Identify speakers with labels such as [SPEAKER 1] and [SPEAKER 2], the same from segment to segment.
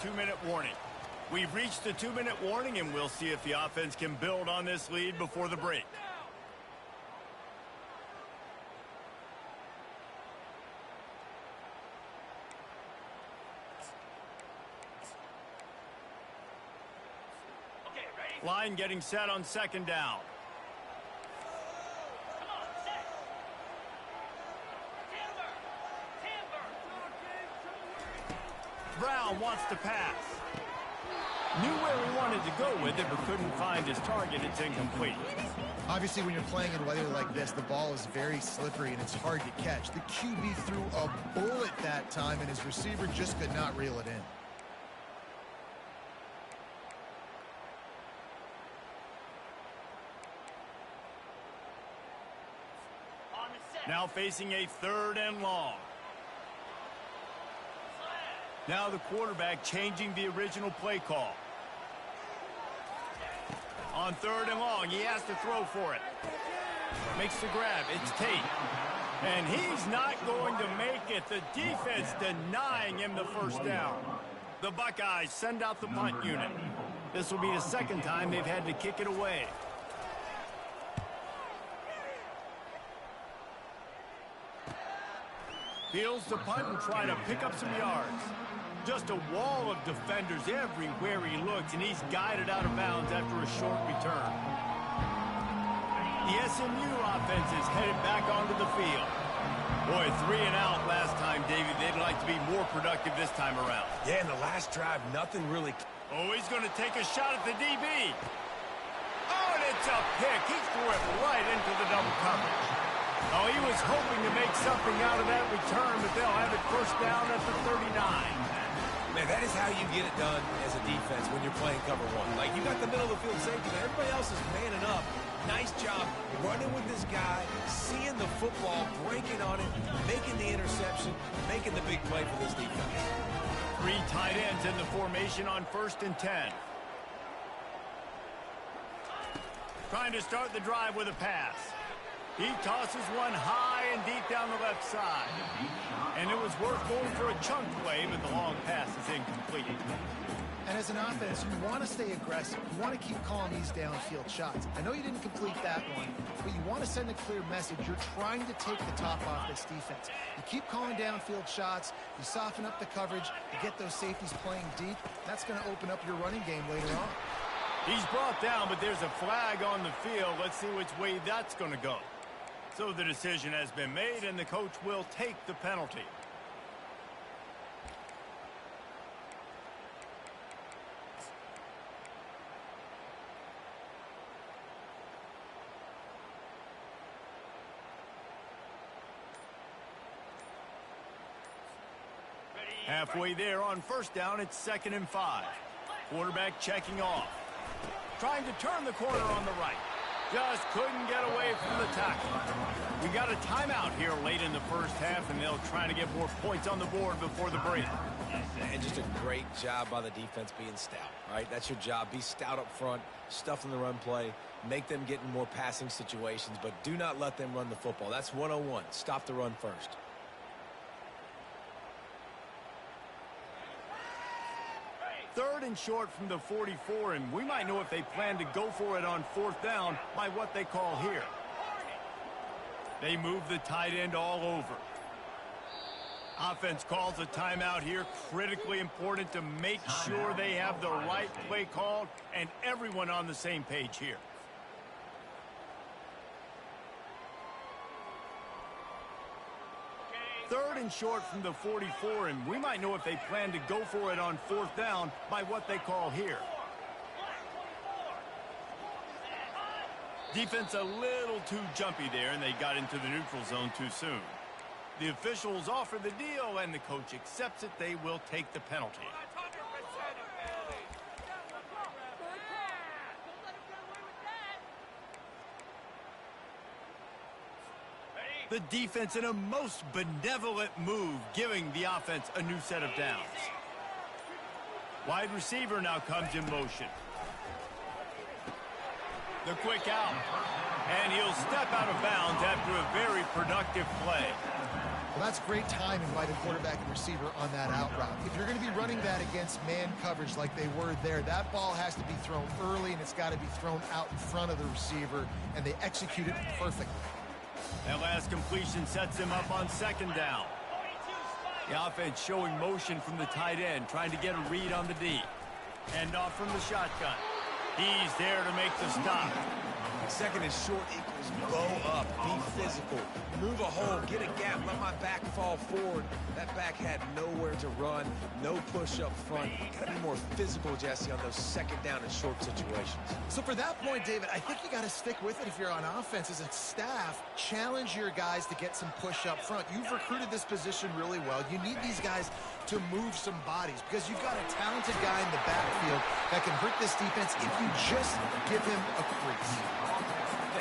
[SPEAKER 1] 2-minute warning. We've reached the 2-minute warning, and we'll see if the offense can build on this lead before the break. Line getting set on second down. Brown wants to pass. Knew where he wanted to go with it, but couldn't find his target. It's incomplete.
[SPEAKER 2] Obviously, when you're playing in weather like this, the ball is very slippery and it's hard to catch. The QB threw a bullet that time, and his receiver just could not reel it in.
[SPEAKER 1] Now facing a 3rd and long. Now the quarterback changing the original play call. On 3rd and long, he has to throw for it. Makes the grab. It's Tate. And he's not going to make it. The defense denying him the first down. The Buckeyes send out the punt unit. This will be the 2nd time they've had to kick it away. Fields to punt and try to pick up some yards. Just a wall of defenders everywhere he looks, and he's guided out of bounds after a short return. The SMU offense is headed back onto the field. Boy, 3 and out last time, David. They'd like to be more productive this time around.
[SPEAKER 3] Yeah, in the last drive, nothing really...
[SPEAKER 1] Oh, he's going to take a shot at the DB. Oh, and it's a pick. He threw it right into the double coverage. Oh, he was hoping to make something out of that return, but they'll have it first down at the 39.
[SPEAKER 3] Man, that is how you get it done as a defense when you're playing cover 1. Like, you got the middle of the field safety, but everybody else is manning up. Nice job running with this guy, seeing the football, breaking on it, making the interception, making the big play for this defense.
[SPEAKER 1] 3 tight ends in the formation on 1st and 10. Trying to start the drive with a pass. He tosses one high and deep down the left side. And it was worth going for a chunk play, but the long pass is incomplete.
[SPEAKER 2] And as an offense, you want to stay aggressive. You want to keep calling these downfield shots. I know you didn't complete that one, but you want to send a clear message. You're trying to take the top off this defense. You keep calling downfield shots. You soften up the coverage. You get those safeties playing deep. That's going to open up your running game later on.
[SPEAKER 1] He's brought down, but there's a flag on the field. Let's see which way that's going to go. So the decision has been made, and the coach will take the penalty. Halfway there on 1st down, it's 2nd and 5. Quarterback checking off. Trying to turn the corner on the right. Just couldn't get away from the tackle. We got a timeout here late in the first half, and they'll try to get more points on the board before the break.
[SPEAKER 3] And just a great job by the defense being stout, right? That's your job. Be stout up front, stuff in the run play, make them get in more passing situations, but do not let them run the football. That's 101. Stop the run first.
[SPEAKER 1] Third and short from the 44, and we might know if they plan to go for it on 4th down by what they call here. They move the tight end all over. Offense calls a timeout here. Critically important to make sure they have the right play called and everyone on the same page here. Third and short from the 44, and we might know if they plan to go for it on 4th down by what they call here. Defense a little too jumpy there, and they got into the neutral zone too soon. The officials offer the deal, and the coach accepts it. They will take the penalty. The defense in a most benevolent move, giving the offense a new set of downs. Wide receiver now comes in motion. The quick out. And he'll step out of bounds after a very productive play.
[SPEAKER 2] Well, that's great timing by the quarterback and receiver on that out route. If you're going to be running that against man coverage like they were there, that ball has to be thrown early, and it's got to be thrown out in front of the receiver, and they execute it perfectly.
[SPEAKER 1] That last completion sets him up on second down. The offense showing motion from the tight end, trying to get a read on the D. Hand off from the shotgun. He's there to make the stop.
[SPEAKER 3] Second and short equals bow up, be physical, move a hole, get a gap, let my back fall forward. That back had nowhere to run, no push up front. Got to be more physical, Jesse, on those second down and short situations.
[SPEAKER 2] So for that point, David, I think you got to stick with it if you're on offense. As a staff, challenge your guys to get some push up front. You've recruited this position really well. You need these guys to move some bodies because you've got a talented guy in the backfield that can hurt this defense if you just give him a crease.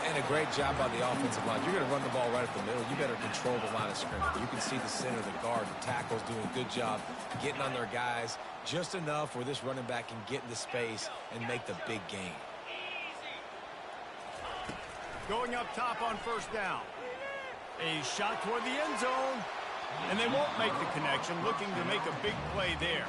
[SPEAKER 3] And a great job by the offensive line. You're going to run the ball right up the middle. You better control the line of scrimmage. You can see the center, the guard, the tackles doing a good job getting on their guys just enough where this running back can get into space and make the big gain.
[SPEAKER 1] Going up top on first down. A shot toward the end zone. And they won't make the connection, looking to make a big play there.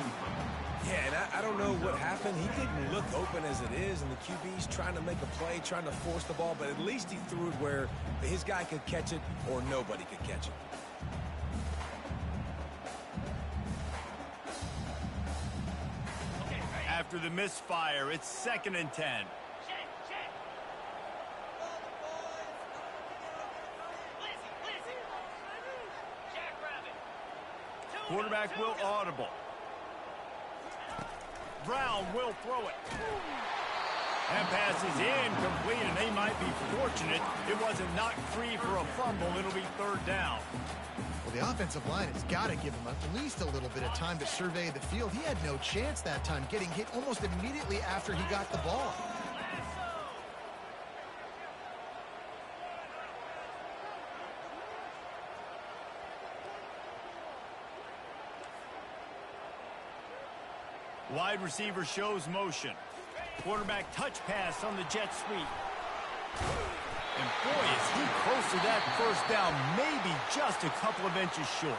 [SPEAKER 3] Yeah, and I don't know what happened. He didn't look open as it is, and the QB's trying to make a play, trying to force the ball, but at least he threw it where his guy could catch it or nobody could catch it.
[SPEAKER 1] After the misfire, it's 2nd and 10. Quarterback will audible. Brown will throw it. That pass is incomplete, and they might be fortunate it wasn't knocked free for a fumble. It'll be 3rd down.
[SPEAKER 2] Well, the offensive line has got to give him at least a little bit of time to survey the field. He had no chance that time, getting hit almost immediately after he got the ball.
[SPEAKER 1] Wide receiver shows motion. Quarterback touch pass on the jet sweep. And boy, is he close to that first down, maybe just a couple of inches short.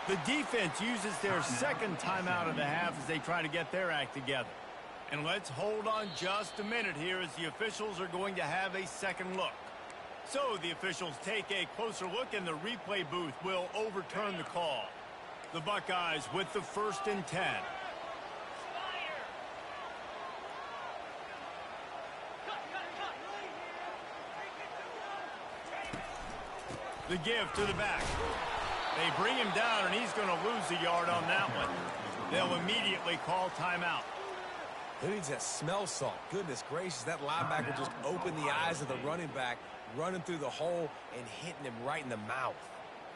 [SPEAKER 1] The defense uses their second timeout of the half as they try to get their act together. And let's hold on just a minute here as the officials are going to have a second look. So the officials take a closer look, and the replay booth will overturn the call. The Buckeyes with the 1st and 10. The give to the back. They bring him down, and he's going to lose a yard on that one. They'll immediately call timeout.
[SPEAKER 3] Who needs that smell salt? Goodness gracious, that linebacker just opened the eyes of the running back, running through the hole and hitting him right in the mouth.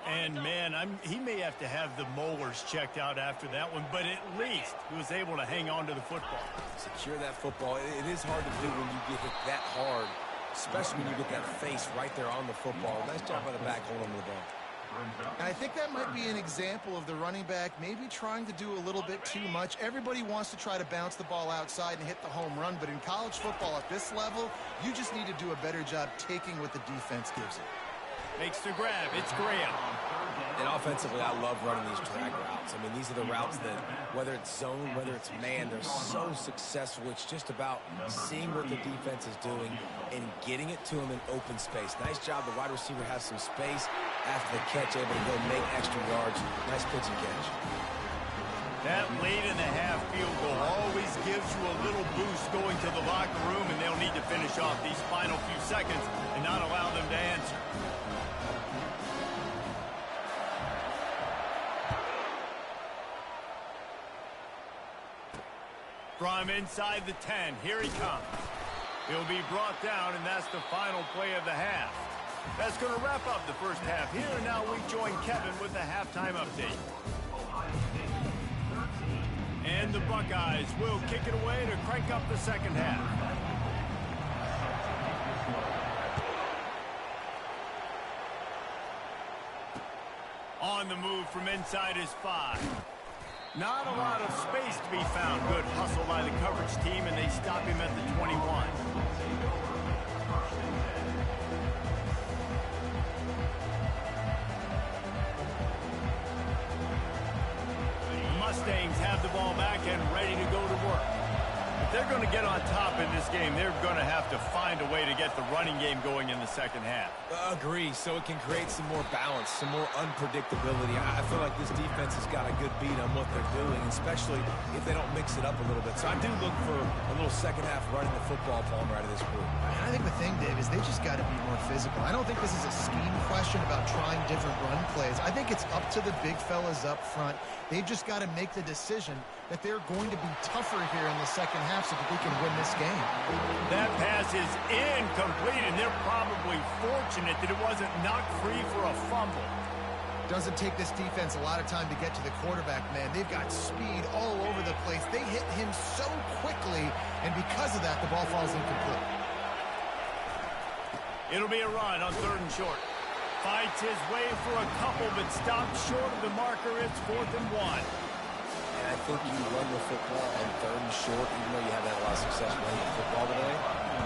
[SPEAKER 1] And, man, he may have to have the molars checked out after that one, but at least he was able to hang on to the football.
[SPEAKER 3] Secure that football. It is hard to do when you get hit that hard, especially when you get that face right there on the football. Nice job by the back holding the ball.
[SPEAKER 2] And I think that might be an example of the running back maybe trying to do a little bit too much. Everybody wants to try to bounce the ball outside and hit the home run, but in college football at this level, you just need to do a better job taking what the defense gives you.
[SPEAKER 1] Makes the grab. It's Graham.
[SPEAKER 3] And offensively, I love running these drag routes. I mean, these are the routes that, whether it's zone, whether it's man, they're so successful. It's just about seeing what the defense is doing and getting it to them in open space. Nice job. The wide receiver has some space after the catch, able to go make extra yards. Nice pitch and catch.
[SPEAKER 1] That late in the half field goal always gives you a little boost going to the locker room, and they'll need to finish off these final few seconds and not allow them to answer. From inside the 10, here he comes. He'll be brought down, and that's the final play of the half. That's going to wrap up the first half here, and now we join Kevin with the halftime update. And the Buckeyes will kick it away to crank up the second half. On the move from inside his 5. Not a lot of space to be found. Good hustle by the coverage team, and they stop him at the 21. Mustangs have the ball back and ready to go to work. If they're going to get on top in this game, they're going to have to find a way to get the running game going in the second half.
[SPEAKER 3] Agree, so it can create some more balance, some more unpredictability. I feel like this defense has got a good beat on what they're doing, especially if they don't mix it up a little bit. So I do look for a little second half running the football, Palmer, out of this group.
[SPEAKER 2] I think the thing, Dave, is they just got to be more physical. I don't think this is a scheme question about trying different run plays. I think it's up to the big fellas up front. They've just got to make the decision that they're going to be tougher here in the second half so that they can win this game.
[SPEAKER 1] That pass is incomplete, and they're probably fortunate that it wasn't knocked free for a fumble.
[SPEAKER 2] Doesn't take this defense a lot of time to get to the quarterback, man. They've got speed all over the place. They hit him so quickly, and because of that, the ball falls incomplete.
[SPEAKER 1] It'll be a run on 3rd and short. Fights his way for a couple, but stopped short of the marker. It's 4th and 1.
[SPEAKER 3] And I think you run the football on 3rd and short, even though you haven't had a lot of success playing football today,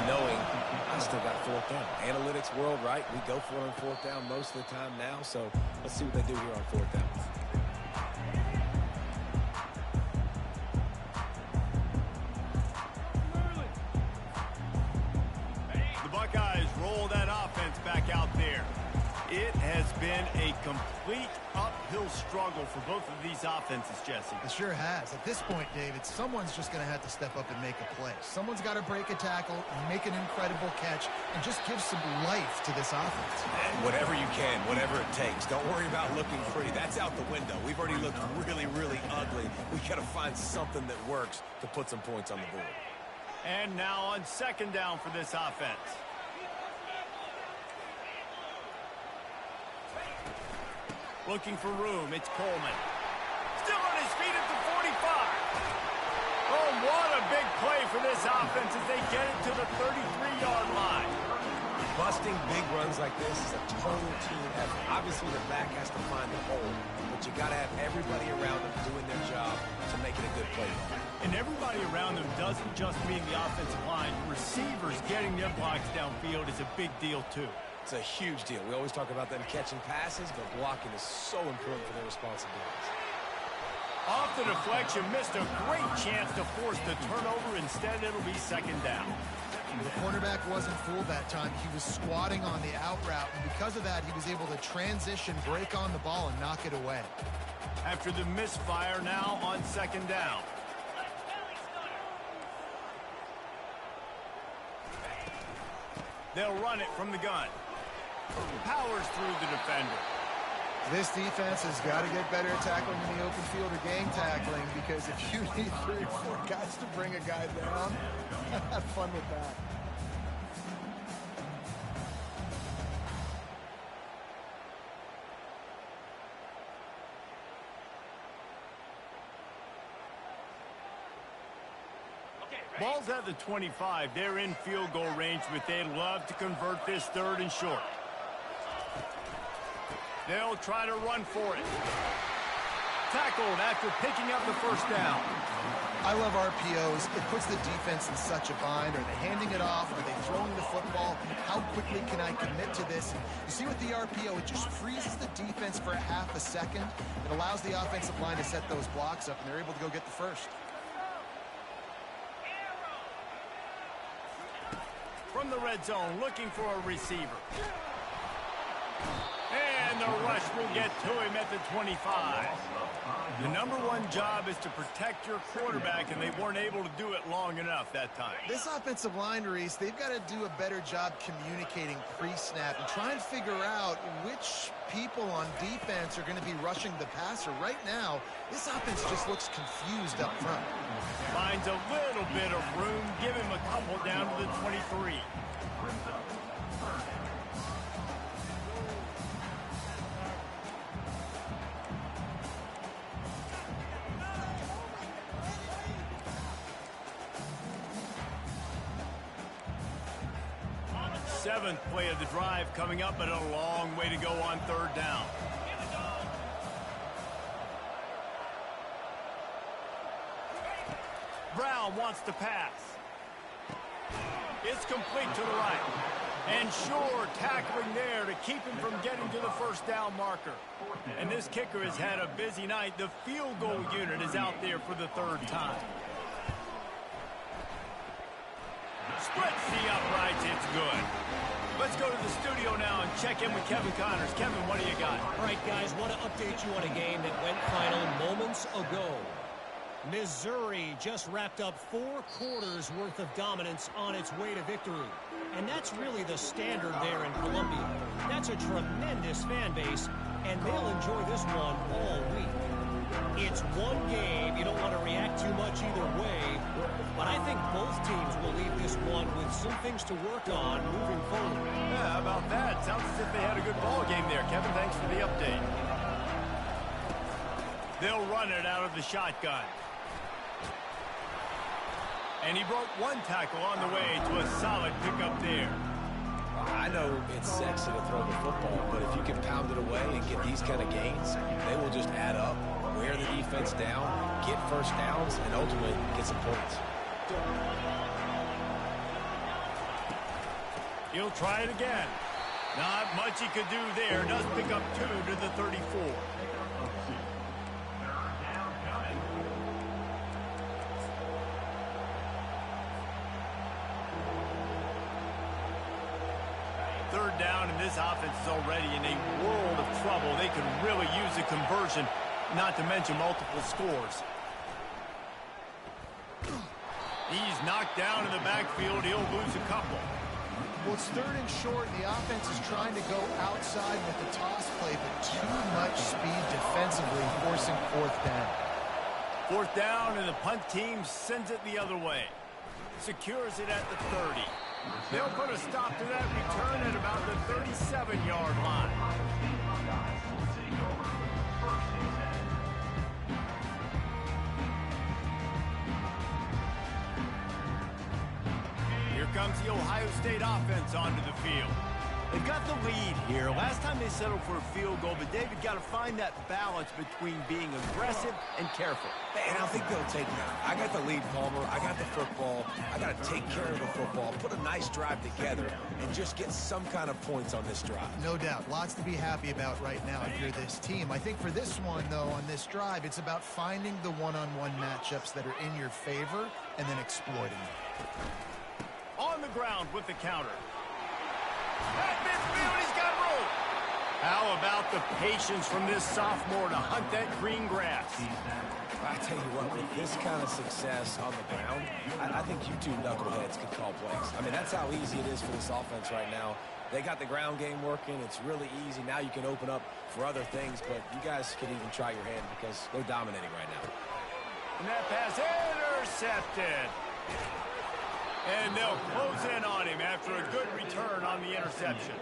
[SPEAKER 3] knowing I still got 4th down. Analytics world, right? We go for it on 4th down most of the time now, so let's see what they do here on 4th down.
[SPEAKER 1] The Buckeyes roll that offense back out there. It has been a complete uphill struggle for both of these offenses, Jesse.
[SPEAKER 2] It sure has. At this point, David, someone's just going to have to step up and make a play. Someone's got to break a tackle, make an incredible catch, and just give some life to this offense.
[SPEAKER 3] And whatever you can, whatever it takes. Don't worry about looking pretty. That's out the window. We've already looked really, really ugly. We got to find something that works to put some points on the board.
[SPEAKER 1] And now on 2nd down for this offense. Looking for room, it's Coleman. Still on his feet at the 45. Oh, what a big play for this offense as they get it to the 33-yard line.
[SPEAKER 3] Busting big runs like this is a total team effort. Obviously, the back has to find the hole, but you got to have everybody around them doing their job to make it a good play.
[SPEAKER 1] And everybody around them doesn't just mean the offensive line. Receivers getting their blocks downfield is a big deal, too.
[SPEAKER 3] It's a huge deal. We always talk about them catching passes, but blocking is so important for their responsibilities.
[SPEAKER 1] Off the deflection, missed a great chance to force the turnover. Instead, it'll be 2nd down.
[SPEAKER 2] The cornerback wasn't fooled that time. He was squatting on the out route, and because of that, he was able to transition, break on the ball, and knock it away.
[SPEAKER 1] After the misfire, now on 2nd down. They'll run it from the gun. Powers through the defender.
[SPEAKER 2] This defense has got to get better at tackling in the open field or gang tackling, because if you need 3 or 4 guys to bring a guy down, have fun with that.
[SPEAKER 1] Ball's at the 25. They're in field goal range, but they'd love to convert this 3rd and short. They'll try to run for it. Tackled after picking up the 1st down.
[SPEAKER 2] I love RPOs. It puts the defense in such a bind. Are they handing it off? Are they throwing the football? How quickly can I commit to this? You see with the RPO, it just freezes the defense for a half a second. It allows the offensive line to set those blocks up, and they're able to go get the 1st.
[SPEAKER 1] From the red zone, looking for a receiver. And the rush will get to him at the 25. The #1 job is to protect your quarterback, and they weren't able to do it long enough that time.
[SPEAKER 2] This offensive line, Reese, they've got to do a better job communicating pre-snap and try and figure out which people on defense are going to be rushing the passer. Right now, this offense just looks confused up front.
[SPEAKER 1] Finds a little bit of room. Give him a couple down to the 23. Seventh play of the drive coming up, but a long way to go on 3rd down. Brown wants to pass. It's complete to the right. And sure, tackling there to keep him from getting to the first down marker. And this kicker has had a busy night. The field goal unit is out there for the third time. Splits the uprights. It's good. Let's go to the studio now and check in with Kevin Connors. Kevin, what do you got?
[SPEAKER 4] All right, guys, want to update you on a game that went final moments ago. Missouri just wrapped up 4 quarters worth of dominance on its way to victory. And that's really the standard there in Columbia. That's a tremendous fan base, and they'll enjoy this one all week. It's one game. You don't want to react too much either way, but I think both teams will leave this one with some things to work on moving forward.
[SPEAKER 1] Yeah, how about that? Sounds as if they had a good ball game there. Kevin, thanks for the update. They'll run it out of the shotgun. And he broke 1 tackle on the way to a solid pickup there.
[SPEAKER 3] I know it's sexy to throw the football, but if you can pound it away and get these kind of gains, they will just add up, wear the defense down, get first downs, and ultimately get some points.
[SPEAKER 1] He'll try it again. Not much he could do there. Does pick up 2 to the 34. Third down, and this offense is already in a world of trouble. They could really use a conversion, not to mention multiple scores. He's knocked down in the backfield. He'll lose a couple.
[SPEAKER 2] Well, it's 3rd and short, and the offense is trying to go outside with the toss play, but too much speed defensively, forcing 4th down.
[SPEAKER 1] 4th down, and the punt team sends it the other way. Secures it at the 30. They'll put a stop to that return at about the 37-yard line. Here comes the Ohio State offense onto the field. They've got the lead here. Last time they settled for a field goal, but David got to find that balance between being aggressive and careful.
[SPEAKER 3] And I think they'll take that. I got the lead, Palmer. I got the football. I got to take care of the football, put a nice drive together, and just get some kind of points on this drive.
[SPEAKER 2] No doubt. Lots to be happy about right now if you're this team. I think for this one, though, on this drive, it's about finding the one-on-one matchups that are in your favor and then exploiting them.
[SPEAKER 1] On the ground with the counter. At midfield, he's got room. How about the patience from this sophomore to hunt that green grass?
[SPEAKER 3] I tell you what, with this kind of success on the ground, I think you two knuckleheads could call plays. I mean, that's how easy it is for this offense right now. They got the ground game working. It's really easy. Now you can open up for other things, but you guys could even try your hand because they're dominating right now.
[SPEAKER 1] And that pass intercepted. And they'll close in on him after a good return on the interception.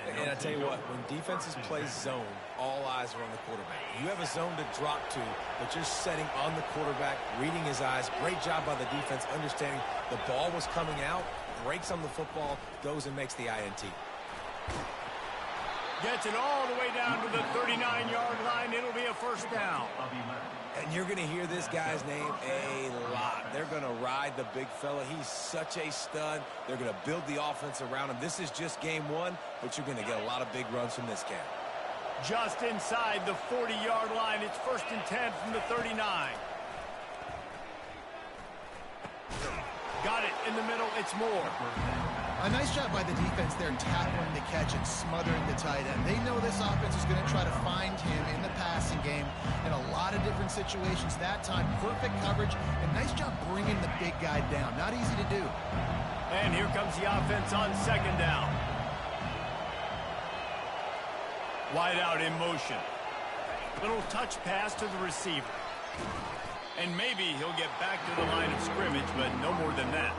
[SPEAKER 3] And I tell you what, when defenses play zone, all eyes are on the quarterback. You have a zone to drop to, but you're setting on the quarterback, reading his eyes. Great job by the defense, understanding the ball was coming out, breaks on the football, goes and makes the INT.
[SPEAKER 1] Gets it all the way down to the 39-yard line. It'll be a first down.
[SPEAKER 3] And you're going to hear this guy's name a lot. They're going to ride the big fella. He's such a stud. They're going to build the offense around him. This is just game 1, but you're going to get a lot of big runs from this cat.
[SPEAKER 1] Just inside the 40-yard line. It's 1st and 10 from the 39. Got it in the middle. It's Moore.
[SPEAKER 2] A nice job by the defense there, tackling the catch and smothering the tight end. They know this offense is going to try to find him in the passing game in a lot of different situations. That time, perfect coverage, and nice job bringing the big guy down. Not easy to do.
[SPEAKER 1] And here comes the offense on 2nd down. Wide out in motion. Little touch pass to the receiver. And maybe he'll get back to the line of scrimmage, but no more than that.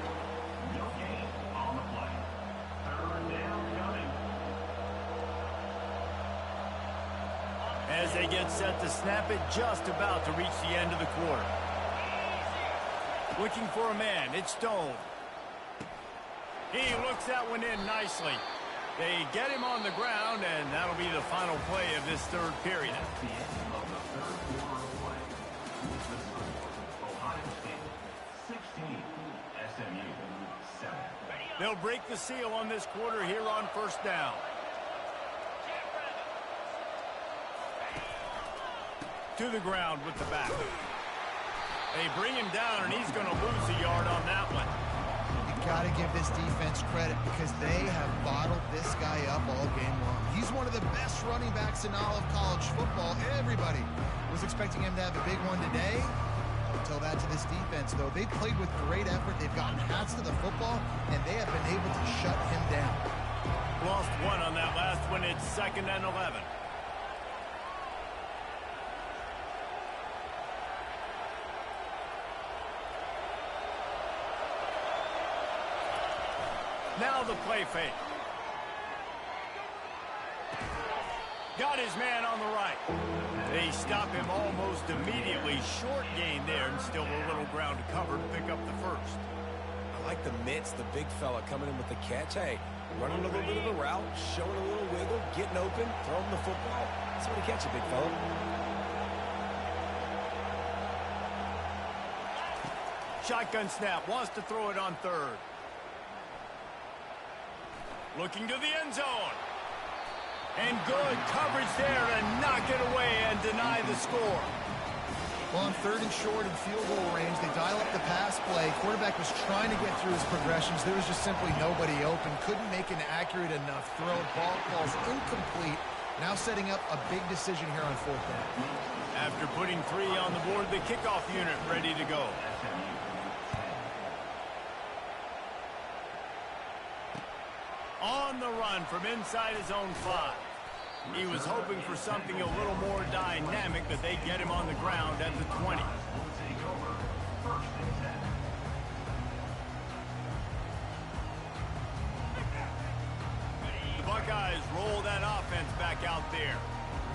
[SPEAKER 1] As they get set to snap it, just about to reach the end of the quarter. Looking for a man, it's Stone. He looks that one in nicely. They get him on the ground, and that'll be the final play of this 3rd period. They'll break the seal on this quarter here on first down. To the ground with the back. They bring him down, and he's going to lose a yard on that one.
[SPEAKER 2] You got to give this defense credit because they have bottled this guy up all game long. He's one of the best running backs in all of college football. Everybody was expecting him to have a big one today. Don't tell that to this defense, though. They played with great effort. They've gotten hats to the football, and they have been able to shut him down.
[SPEAKER 1] Lost one on that last one. It's 2nd and 11. Now the play fake. Got his man on the right. They stop him almost immediately. Short gain there, and still a little ground to cover to pick up the first.
[SPEAKER 3] I like the mitts, the big fella coming in with the catch. Hey, running a little bit of a route, showing a little wiggle, getting open, throwing the football. That's what he catch it, big fella.
[SPEAKER 1] Shotgun snap, wants to throw it on third. Looking to the end zone. And good coverage there to knock it away and deny the score.
[SPEAKER 2] Well, on 3rd and short and field goal range, they dial up the pass play. Quarterback was trying to get through his progressions. There was just simply nobody open. Couldn't make an accurate enough throw. Ball falls incomplete. Now setting up a big decision here on 4th down.
[SPEAKER 1] After putting 3 on the board, the kickoff unit ready to go. On the run from inside his own 5. He was hoping for something a little more dynamic, but they get him on the ground at the 20. The Buckeyes roll that offense back out there.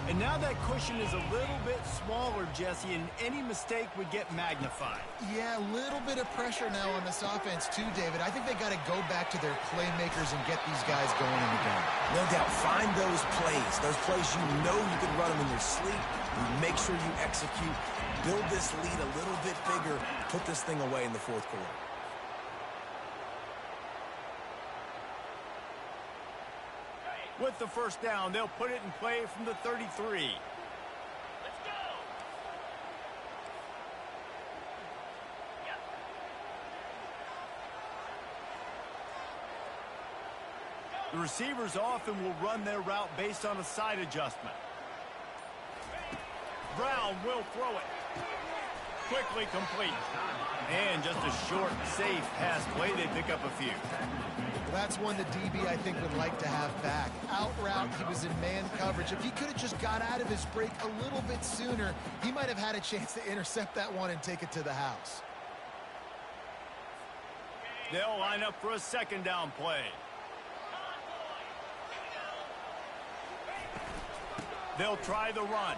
[SPEAKER 1] And now that cushion is a little bit smaller, Jesse, and any mistake would get magnified.
[SPEAKER 2] Yeah, a little bit of pressure now on this offense too, David. I think they got to go back to their playmakers and get these guys going in the game.
[SPEAKER 3] No doubt. Find those plays you know you can run them in your sleep. You make sure you execute. Build this lead a little bit bigger. Put this thing away in the 4th quarter.
[SPEAKER 1] With the first down, they'll put it in play from the 33. Let's go. Yep. The receivers often will run their route based on a side adjustment. Brown will throw it. Quickly complete. And just a short, safe pass play. They pick up a few.
[SPEAKER 2] Well, that's one the DB, I think, would like to have back. Out route, he was in man coverage. If he could have just got out of his break a little bit sooner, he might have had a chance to intercept that one and take it to the house.
[SPEAKER 1] They'll line up for a 2nd down play. They'll try the run.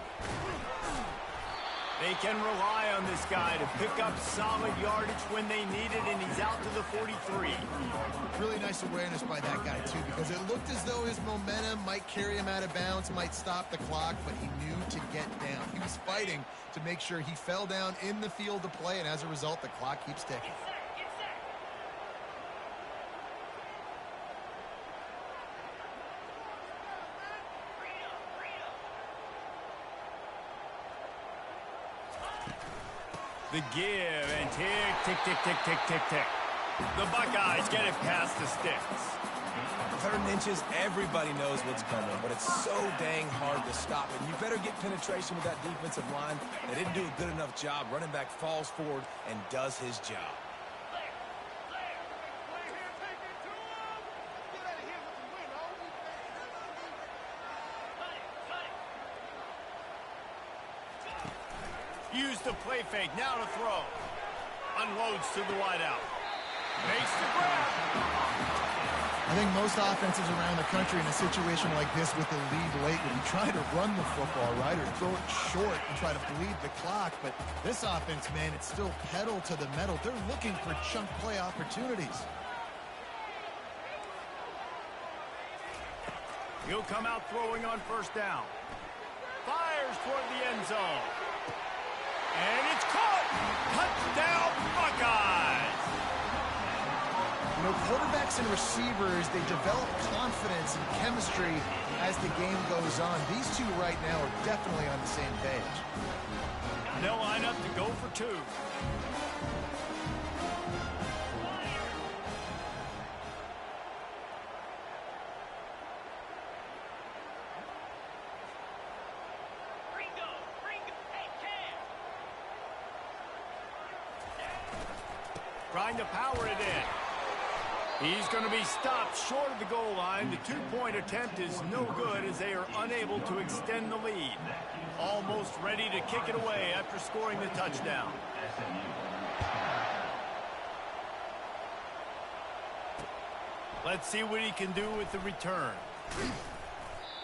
[SPEAKER 1] They can rely on this guy to pick up solid yardage when they need it, and he's out to the 43.
[SPEAKER 2] Really nice awareness by that guy, too, because it looked as though his momentum might carry him out of bounds, might stop the clock, but he knew to get down. He was fighting to make sure he fell down in the field to play, and as a result, the clock keeps ticking.
[SPEAKER 1] The give and tick, tick, tick, tick, tick, tick, tick. The Buckeyes get it past the sticks.
[SPEAKER 3] 3rd and inches, everybody knows what's coming, but it's so dang hard to stop it. You better get penetration with that defensive line. They didn't do a good enough job. Running back falls forward and does his job.
[SPEAKER 1] Use the play fake, now to throw. Unloads to the wideout. Makes the grab.
[SPEAKER 2] I think most offenses around the country in a situation like this with the lead late would be trying to run the football, right, or throw it short and try to bleed the clock. But this offense, man, it's still pedal to the metal. They're looking for chunk play opportunities.
[SPEAKER 1] He'll come out throwing on 1st down. Fires toward the end zone. And it's caught! Touchdown, Buckeyes!
[SPEAKER 2] You know, quarterbacks and receivers, they develop confidence and chemistry as the game goes on. These two right now are definitely on the same page.
[SPEAKER 1] They'll line up to go for two. Trying to power it in. He's going to be stopped short of the goal line. The two-point attempt is no good as they are unable to extend the lead. Almost ready to kick it away after scoring the touchdown. Let's see what he can do with the return.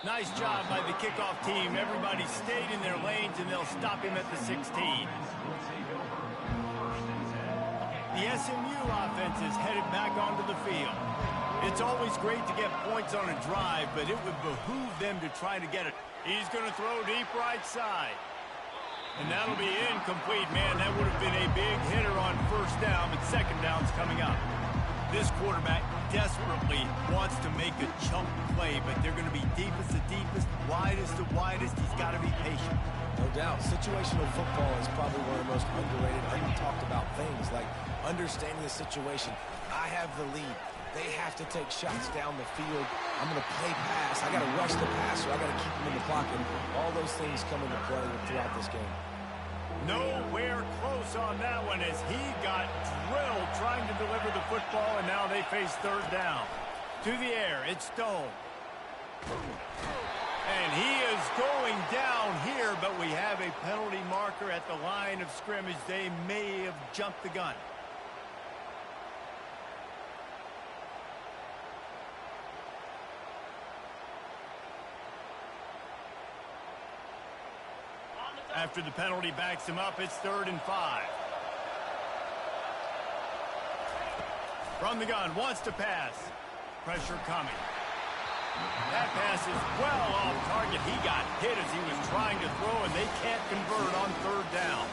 [SPEAKER 1] Nice job by the kickoff team. Everybody stayed in their lanes, and they'll stop him at the 16. The SMU offense is headed back onto the field. It's always great to get points on a drive, but it would behoove them to try to get it. He's going to throw deep right side. And that'll be incomplete. Man, that would have been a big hitter on first down, but second down's coming up. This quarterback desperately wants to make a chunk play, but they're going to be deepest to deepest, widest to widest. He's got to be patient.
[SPEAKER 3] No doubt. Situational football is probably one of the most underrated, talked about things, like understanding the situation. I have the lead. They have to take shots down the field. I'm going to play pass. I got to rush the passer. I got to keep him in the pocket. All those things come into play throughout this game.
[SPEAKER 1] Nowhere close on that one as he got drilled trying to deliver the football, and now they face third down. To the air, it's Stone. And he is going down here, but we have a penalty marker at the line of scrimmage. They may have jumped the gun. After the penalty backs him up, it's 3rd and 5. From the gun, wants to pass. Pressure coming. That pass is well off target. He got hit as he was trying to throw, and they can't convert on 3rd down.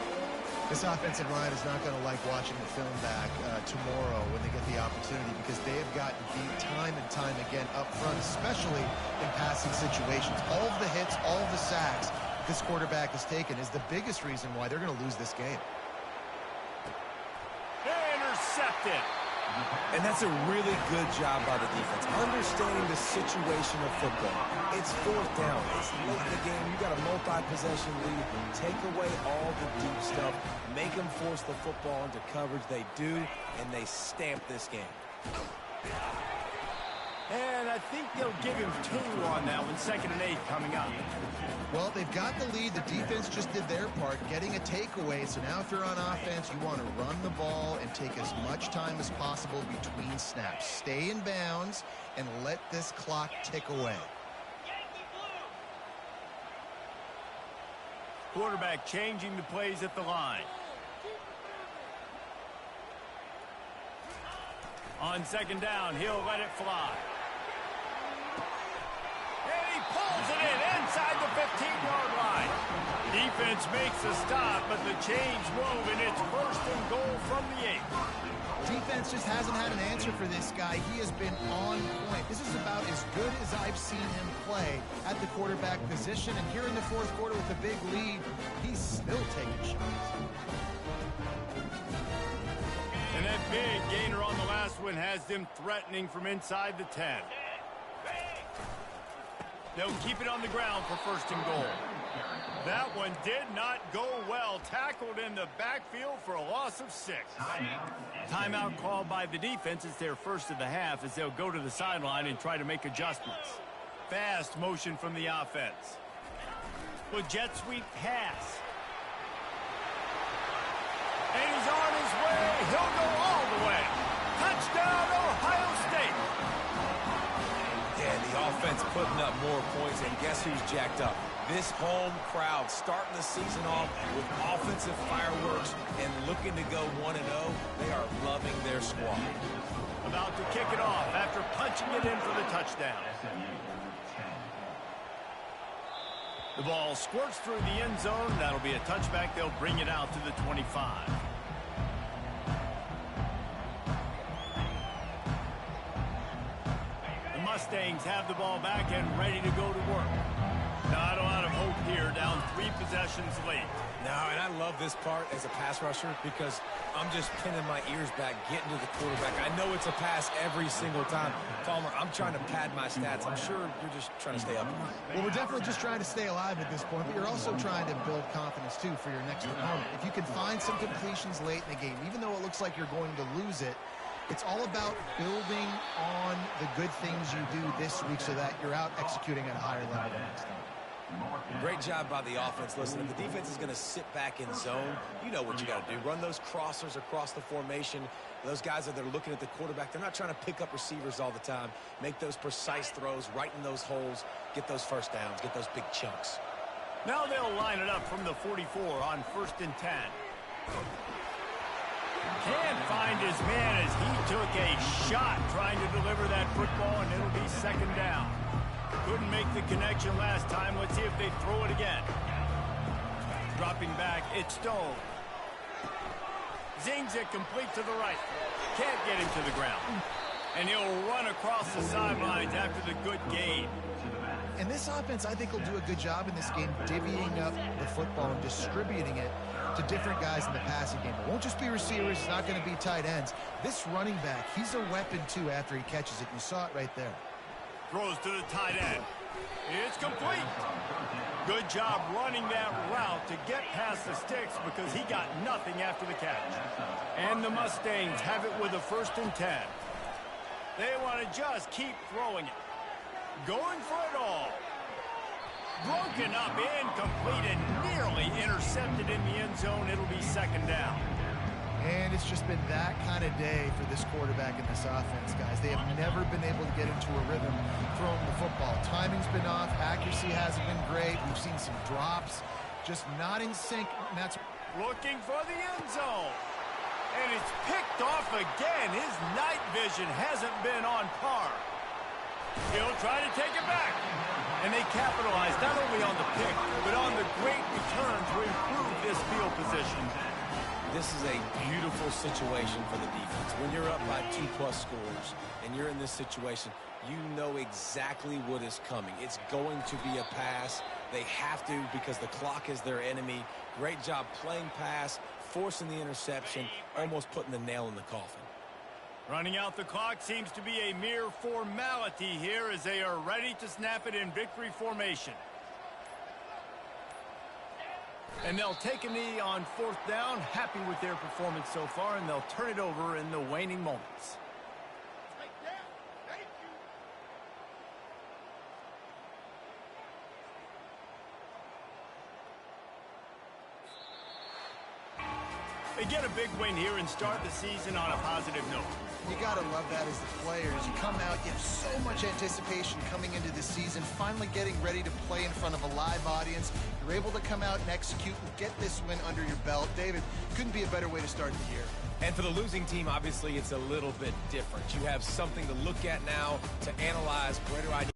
[SPEAKER 2] This offensive line is not going to like watching the film back tomorrow when they get the opportunity, because they have gotten beat time and time again up front, especially in passing situations. All of the hits, all of the sacks this quarterback has taken is the biggest reason why they're going to lose this game.
[SPEAKER 1] Intercepted.
[SPEAKER 3] And that's a really good job by the defense, understanding the situation of football. It's 4th down. It's late in the game. You got a multi-possession lead. Take away all the deep stuff. Make them force the football into coverage. They do, and they stamp this game.
[SPEAKER 1] And I think they'll give him 2 on that one. 2nd and 8 coming up.
[SPEAKER 2] Well, they've got the lead. The defense just did their part, getting a takeaway. So now if you're on offense, you want to run the ball and take as much time as possible between snaps. Stay in bounds and let this clock tick away.
[SPEAKER 1] Quarterback changing the plays at the line. On 2nd down, he'll let it fly. And he pulls it in inside the 15-yard line. Defense makes a stop, but the chains move, and it's 1st and goal from the 8.
[SPEAKER 2] Defense just hasn't had an answer for this guy. He has been on point. This is about as good as I've seen him play at the quarterback position. And here in the 4th quarter with a big lead, he's still taking shots.
[SPEAKER 1] And that big gainer on the last one has them threatening from inside the 10. They'll keep it on the ground for 1st and goal. That one did not go well. Tackled in the backfield for a loss of 6. Timeout called by the defense. It's their first of the half as they'll go to the sideline and try to make adjustments. Fast motion from the offense. With jet sweep pass. And he's on his way. He'll go all the way. Touchdown, Ohio State.
[SPEAKER 3] Yeah, the offense putting up more points, and guess who's jacked up? This home crowd starting the season off with offensive fireworks and looking to go 1-0. They are loving their squad.
[SPEAKER 1] About to kick it off after punching it in for the touchdown. The ball squirts through the end zone. That'll be a touchback. They'll bring it out to the 25. Mustangs have the ball back and ready to go to work. Not a lot of hope here, down 3 possessions late.
[SPEAKER 3] No, and I love this part as a pass rusher because I'm just pinning my ears back, getting to the quarterback. I know it's a pass every single time. Palmer, I'm trying to pad my stats. I'm sure you're just trying to stay up.
[SPEAKER 2] Well, we're definitely just trying to stay alive at this point, but you're also trying to build confidence, too, for your next opponent. If you can find some completions late in the game, even though it looks like you're going to lose it, it's all about building on the good things you do this week so that you're out executing at a higher level the next time.
[SPEAKER 3] Great job by the offense. Listen, if the defense is going to sit back in zone, you know what you got to do. Run those crossers across the formation. Those guys that are looking at the quarterback, they're not trying to pick up receivers all the time. Make those precise throws, right in those holes, get those first downs, get those big chunks.
[SPEAKER 1] Now they'll line it up from the 44 on 1st and 10. Can't find his man as he took a shot trying to deliver that football, and it'll be 2nd down. Couldn't make the connection last time. Let's see if they throw it again. Dropping back, it's Stone. Zings it complete to the right. Can't get him to the ground. And he'll run across the sidelines after the good gain.
[SPEAKER 2] And this offense, I think, will do a good job in this game divvying up the football and distributing it to different guys in the passing game. It won't just be receivers. It's not going to be tight ends. This running back, he's a weapon, too, after he catches it. You saw it right there.
[SPEAKER 1] Throws to the tight end. It's complete. Good job running that route to get past the sticks because he got nothing after the catch. And the Mustangs have it with a 1st and 10. They want to just keep throwing it. Going for it all. Broken up, incomplete, and nearly intercepted in the end zone. It'll be 2nd down.
[SPEAKER 2] And it's just been that kind of day for this quarterback and this offense, guys. They have never been able to get into a rhythm throwing the football. Timing's been off. Accuracy hasn't been great. We've seen some drops. Just not in sync. And that's
[SPEAKER 1] looking for the end zone. And it's picked off again. His night vision hasn't been on par. He'll try to take it back. And they capitalize not only on the pick, but on the great return to improve this field position.
[SPEAKER 3] This is a beautiful situation for the defense. When you're up by 2+ scores and you're in this situation, you know exactly what is coming. It's going to be a pass. They have to because the clock is their enemy. Great job playing pass, forcing the interception, almost putting the nail in the coffin.
[SPEAKER 1] Running out the clock seems to be a mere formality here as they are ready to snap it in victory formation. And they'll take a knee on 4th down, happy with their performance so far, and they'll turn it over in the waning moments. They get a big win here and start the season on a positive note.
[SPEAKER 2] You got to love that as the players. You come out, you have so much anticipation coming into the season, finally getting ready to play in front of a live audience. You're able to come out and execute and get this win under your belt. David, couldn't be a better way to start the year.
[SPEAKER 3] And for the losing team, obviously, it's a little bit different. You have something to look at now, to analyze, greater idea.